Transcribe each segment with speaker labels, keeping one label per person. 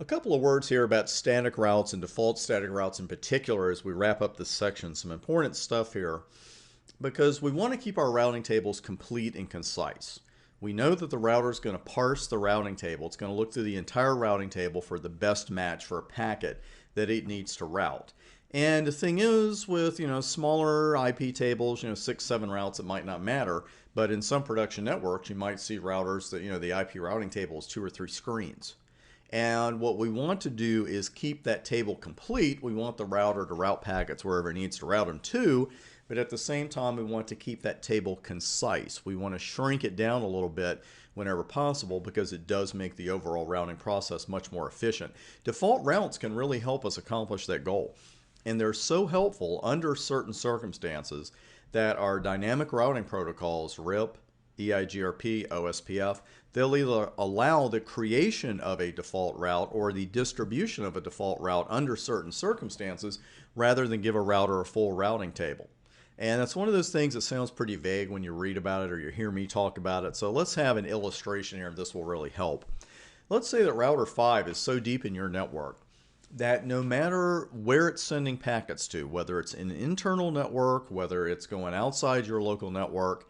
Speaker 1: A couple of words here about static routes and default static routes in particular as we wrap up this section. Some important stuff here because we want to keep our routing tables complete and concise. We know that the router is going to parse the routing table. It's going to look through the entire routing table for the best match for a packet that it needs to route. And the thing is, with smaller IP tables, 6, 7 routes, it might not matter. But in some production networks, you might see routers that the IP routing table is 2 or 3 screens. And what we want to do is keep that table complete. We want the router to route packets wherever it needs to route them to, but at the same time we want to keep that table concise. We want to shrink it down a little bit whenever possible because it does make the overall routing process much more efficient. Default routes can really help us accomplish that goal. And they're so helpful under certain circumstances that our dynamic routing protocols, RIP, EIGRP, OSPF, they'll either allow the creation of a default route or the distribution of a default route under certain circumstances rather than give a router a full routing table. And that's one of those things that sounds pretty vague when you read about it or you hear me talk about it. So let's have an illustration here and this will really help. Let's say that router 5 is so deep in your network that no matter where it's sending packets to, whether it's an internal network, whether it's going outside your local network,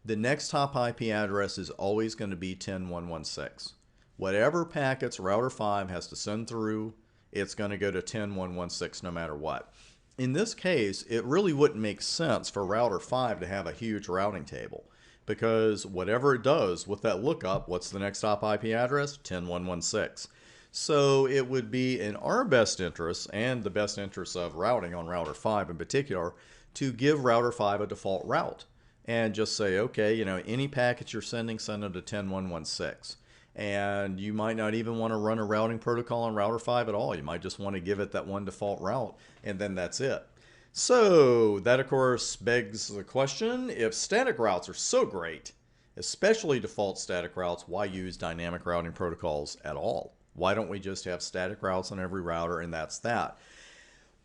Speaker 1: the next hop IP address is always going to be 10.1.1.6. Whatever packets router 5 has to send through, it's going to go to 10.1.1.6 no matter what. In this case, it really wouldn't make sense for router 5 to have a huge routing table because whatever it does with that lookup, what's the next hop IP address? 10.1.1.6. So it would be in our best interest and the best interest of routing on router 5 in particular to give router 5 a default route and just say, okay, any packets you're sending, send them to 10.1.1.6. And you might not even want to run a routing protocol on router 5 at all. You might just want to give it that one default route and then that's it. So that of course begs the question, if static routes are so great, especially default static routes, why use dynamic routing protocols at all? Why don't we just have static routes on every router and that's that?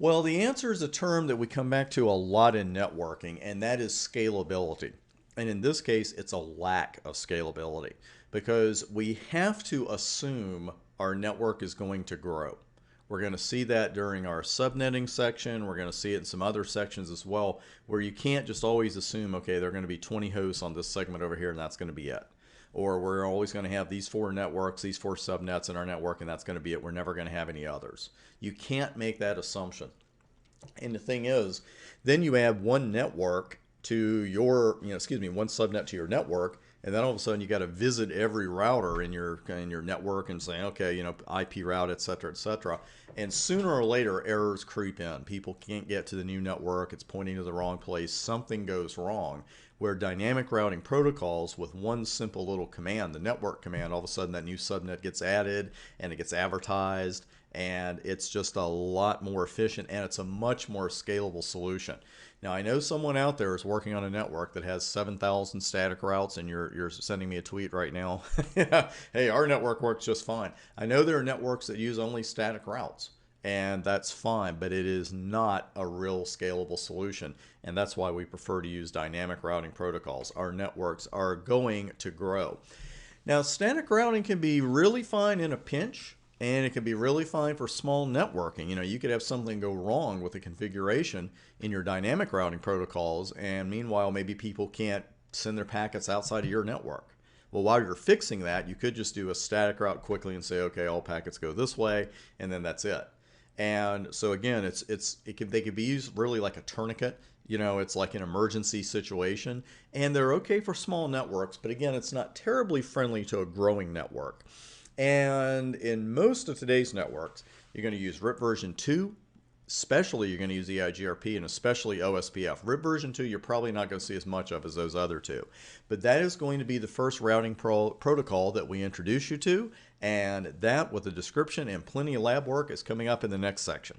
Speaker 1: Well, the answer is a term that we come back to a lot in networking, and that is scalability. And in this case, it's a lack of scalability because we have to assume our network is going to grow. We're going to see that during our subnetting section. We're going to see it in some other sections as well, where you can't just always assume, okay, there are going to be 20 hosts on this segment over here, and that's going to be it. Or we're always going to have these 4 networks, these 4 subnets in our network, and that's going to be it. We're never going to have any others. You can't make that assumption. And the thing is, then you add one network to your, one subnet to your network, and then all of a sudden you got to visit every router in your network and say, okay, IP route, et cetera, et cetera. And sooner or later, errors creep in. People can't get to the new network. It's pointing to the wrong place. Something goes wrong. Where dynamic routing protocols with one simple little command, the network command, all of a sudden that new subnet gets added and it gets advertised and it's just a lot more efficient and it's a much more scalable solution. Now I know someone out there is working on a network that has 7,000 static routes and you're sending me a tweet right now. Hey, our network works just fine. I know there are networks that use only static routes. And that's fine, but it is not a real scalable solution. And that's why we prefer to use dynamic routing protocols. Our networks are going to grow. Now, static routing can be really fine in a pinch, and it can be really fine for small networking. You could have something go wrong with the configuration in your dynamic routing protocols, and meanwhile, maybe people can't send their packets outside of your network. Well, while you're fixing that, you could just do a static route quickly and say, okay, all packets go this way, and then that's it. And so again, they could be used really like a tourniquet. It's like an emergency situation, and they're okay for small networks. But again, it's not terribly friendly to a growing network. And in most of today's networks, you're going to use RIP version 2. Especially, you're going to use EIGRP and especially OSPF. RIP version 2, you're probably not going to see as much of as those other two. But that is going to be the first routing protocol that we introduce you to. And that, with the description and plenty of lab work, is coming up in the next section.